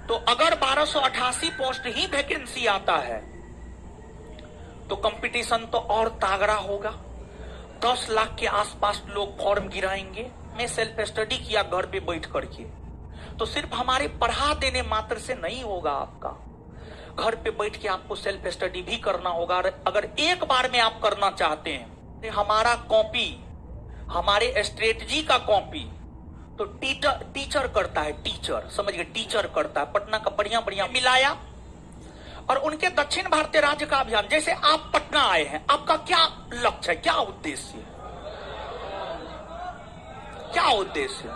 तो अगर 1288 पोस्ट ही वैकेंसी आता है तो कंपटीशन तो और तागड़ा होगा। 10 लाख के आसपास लोग फॉर्म गिराएंगे। मैं सेल्फ स्टडी किया घर पे बैठ करके, तो सिर्फ हमारे पढ़ा देने मात्र से नहीं होगा। आपका घर पे बैठ के आपको सेल्फ स्टडी भी करना होगा। अगर एक बार में आप करना चाहते हैं तो हमारा कॉपी, हमारे स्ट्रेटजी का कॉपी तो टीचर करता है। टीचर समझिए, टीचर करता है। पटना का बढ़िया बढ़िया मिलाया और उनके दक्षिण भारतीय राज्य का अभियान। जैसे आप पटना आए हैं, आपका क्या लक्ष्य है, क्या उद्देश्य है, क्या उद्देश्य है?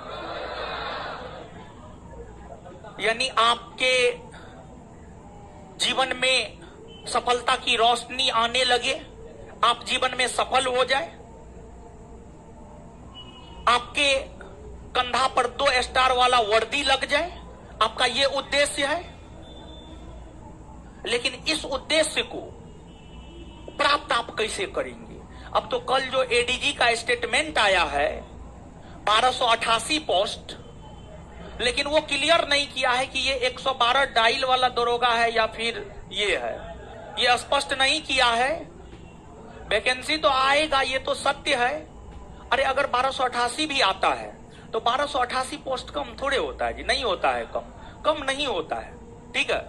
यानी आपके जीवन में सफलता की रोशनी आने लगे, आप जीवन में सफल हो जाए, आपके कंधा पर 2 स्टार वाला वर्दी लग जाए, आपका यह उद्देश्य है। लेकिन इस उद्देश्य को प्राप्त आप कैसे करेंगे? अब तो कल जो एडीजी का स्टेटमेंट आया है 1288 पोस्ट, लेकिन वो क्लियर नहीं किया है कि ये 112 डायल वाला दरोगा है या फिर ये है, ये स्पष्ट नहीं किया है। वैकेंसी तो आएगा, ये तो सत्य है। अरे अगर 1288 भी आता है तो 1288 पोस्ट कम थोड़े होता है जी, नहीं होता है, कम नहीं होता है, ठीक है।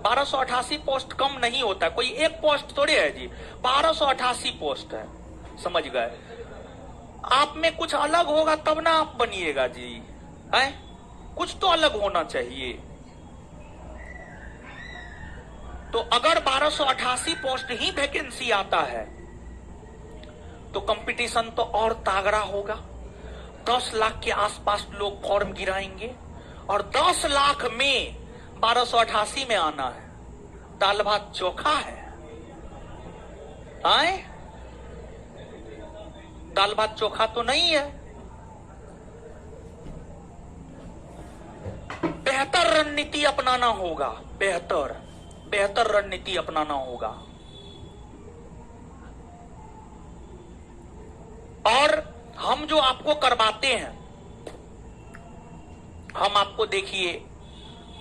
1288 पोस्ट कम नहीं होता है, कोई एक पोस्ट थोड़े है जी, 1288 पोस्ट है, समझ गए। आप में कुछ अलग होगा तब ना आप बनिएगा जी, है कुछ तो अलग होना चाहिए। तो अगर 1288 पोस्ट ही वैकेंसी आता है तो कंपटीशन तो और तागड़ा होगा। 10 लाख के आसपास लोग फॉर्म गिराएंगे और 10 लाख में 1288 में आना है। दाल भात चोखा है, आए? दाल भात चोखा तो नहीं है। बेहतर रणनीति अपनाना होगा, बेहतर रणनीति अपनाना होगा। और हम जो आपको करवाते हैं, हम आपको देखिए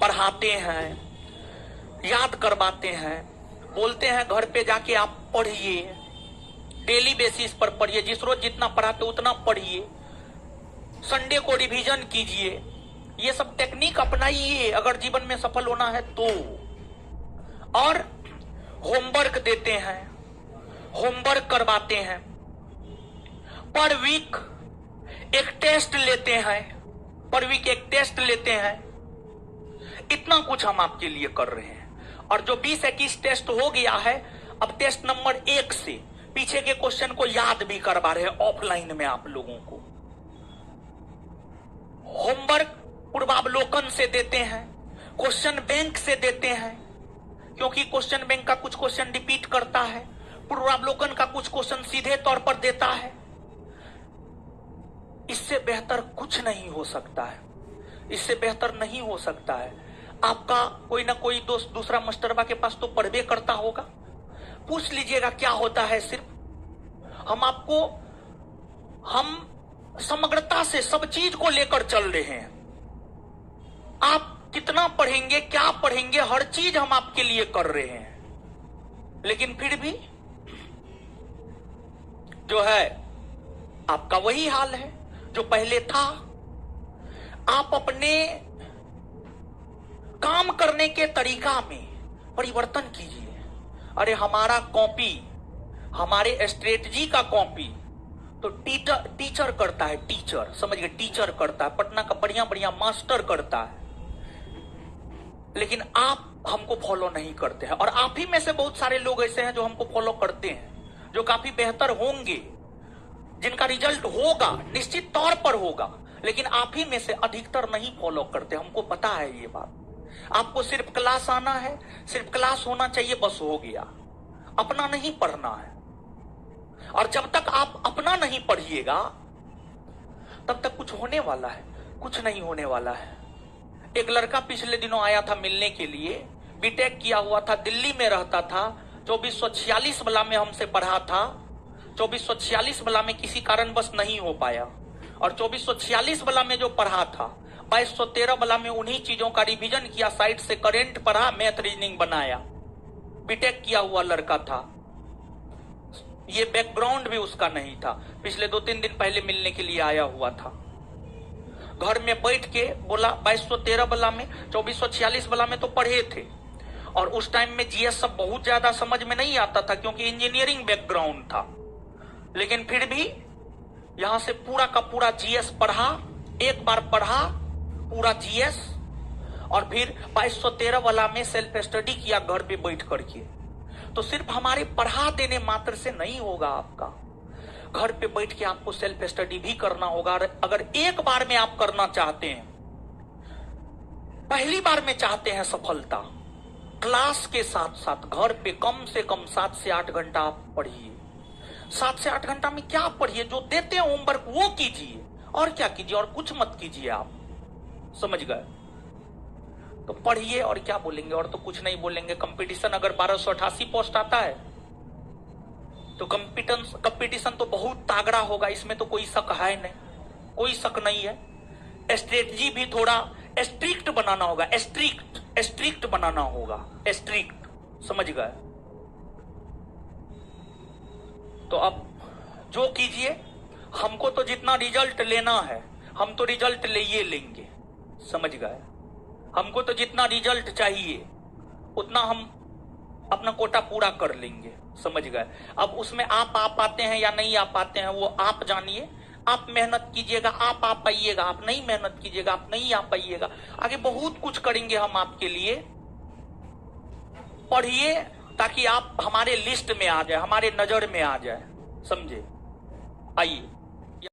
पढ़ाते हैं, याद करवाते हैं, बोलते हैं घर पे जाके आप पढ़िए, डेली बेसिस पर पढ़िए, जिस रोज जितना पढ़ाते उतना पढ़िए, संडे को रिवीजन कीजिए, ये सब टेक्निक अपनाइए अगर जीवन में सफल होना है तो। और होमवर्क देते हैं, होमवर्क करवाते हैं, पर वीक एक टेस्ट लेते हैं, पर वीक एक टेस्ट लेते हैं। इतना कुछ हम आपके लिए कर रहे हैं। और जो 20-21 टेस्ट हो गया है, अब टेस्ट नंबर 1 से पीछे के क्वेश्चन को याद भी करवा रहे हैं ऑफलाइन में आप लोगों को। होमवर्क पूर्वावलोकन से देते हैं, क्वेश्चन बैंक से देते हैं, क्योंकि क्वेश्चन बैंक का कुछ क्वेश्चन रिपीट करता है, पूर्वावलोकन का कुछ क्वेश्चन सीधे तौर पर देता है। इससे बेहतर कुछ नहीं हो सकता है, इससे बेहतर नहीं हो सकता है। आपका कोई ना कोई दोस्त दूसरा मास्टरबा के पास तो पढ़वे करता होगा, पूछ लीजिएगा क्या होता है। सिर्फ हम समग्रता से सब चीज को लेकर चल रहे हैं। आप कितना पढ़ेंगे, क्या पढ़ेंगे, हर चीज हम आपके लिए कर रहे हैं। लेकिन फिर भी जो है आपका वही हाल है जो पहले था। आप अपने काम करने के तरीका में परिवर्तन कीजिए। अरे हमारा कॉपी, हमारे स्ट्रेटजी का कॉपी तो टीचर करता है, टीचर समझिए, टीचर करता है। पटना का बढ़िया बढ़िया मास्टर करता है। लेकिन आप हमको फॉलो नहीं करते हैं। और आप ही में से बहुत सारे लोग ऐसे हैं जो हमको फॉलो करते हैं, जो काफी बेहतर होंगे, जिनका रिजल्ट होगा, निश्चित तौर पर होगा। लेकिन आप ही में से अधिकतर नहीं फॉलो करते, हमको पता है ये बात। आपको सिर्फ क्लास आना है, सिर्फ क्लास होना चाहिए, बस हो गया। अपना नहीं पढ़ना है। और जब तक आप अपना नहीं पढ़िएगा तब तक कुछ होने वाला है, कुछ नहीं होने वाला है। एक लड़का पिछले दिनों आया था मिलने के लिए, बीटेक किया हुआ था, दिल्ली में रहता था, 2446 वाला में हमसे पढ़ा था। 2446 वाला में किसी कारणवश नहीं हो पाया, और 2446 वाला में जो पढ़ा था 2213 वाला में उन्हीं चीजों का रिवीजन किया, साइड से करेंट पढ़ा, मैथ रीजनिंग बनाया, बीटेक किया हुआ लड़का था। ये बैकग्राउंड भी उसका नहीं था, पिछले 2-3 दिन पहले मिलने के लिए आया हुआ था। घर में बैठ के बोला 2213 वाला में, 2446 वाला में तो पढ़े थे, और उस टाइम में जीएस सब बहुत ज्यादा समझ में नहीं आता था क्योंकि इंजीनियरिंग बैकग्राउंड था, लेकिन फिर भी यहां से पूरा का पूरा जीएस पढ़ा, एक बार पढ़ा पूरा जीएस, और फिर 2213 वाला में सेल्फ स्टडी किया घर पे बैठ करके। तो सिर्फ हमारे पढ़ा देने मात्र से नहीं होगा, आपका घर पे बैठ के आपको सेल्फ स्टडी भी करना होगा। अगर एक बार में आप करना चाहते हैं, पहली बार में चाहते हैं सफलता, क्लास के साथ साथ घर पे कम से कम 7 से 8 घंटा आप पढ़िए। 7 से 8 घंटा में क्या पढ़िए, जो देते हैं होमवर्क वो कीजिए, और क्या कीजिए, और कुछ मत कीजिए आप, समझ गए। तो पढ़िए, और क्या बोलेंगे, और तो कुछ नहीं बोलेंगे। कंपटीशन अगर 1288 पोस्ट आता है तो कंपटीशन तो बहुत तागड़ा होगा, इसमें तो कोई शक है नहीं, कोई शक नहीं है। स्ट्रेटजी भी थोड़ा स्ट्रिक्ट बनाना होगा, स्ट्रिक्ट बनाना होगा, स्ट्रिक्ट, समझ गए। तो अब जो कीजिए, हमको तो जितना रिजल्ट लेना है हम तो रिजल्ट ले ही लेंगे, समझ गए। हमको तो जितना रिजल्ट चाहिए उतना हम अपना कोटा पूरा कर लेंगे, समझ गए। अब उसमें आप आ पाते हैं या नहीं आ पाते हैं वो आप जानिए। आप मेहनत कीजिएगा, आप आ पाइएगा, आप नहीं मेहनत कीजिएगा, आप नहीं आ पाइएगा। आगे बहुत कुछ करेंगे हम आपके लिए। पढ़िए ताकि आप हमारे लिस्ट में आ जाए, हमारे नजर में आ जाए, समझे। आइए।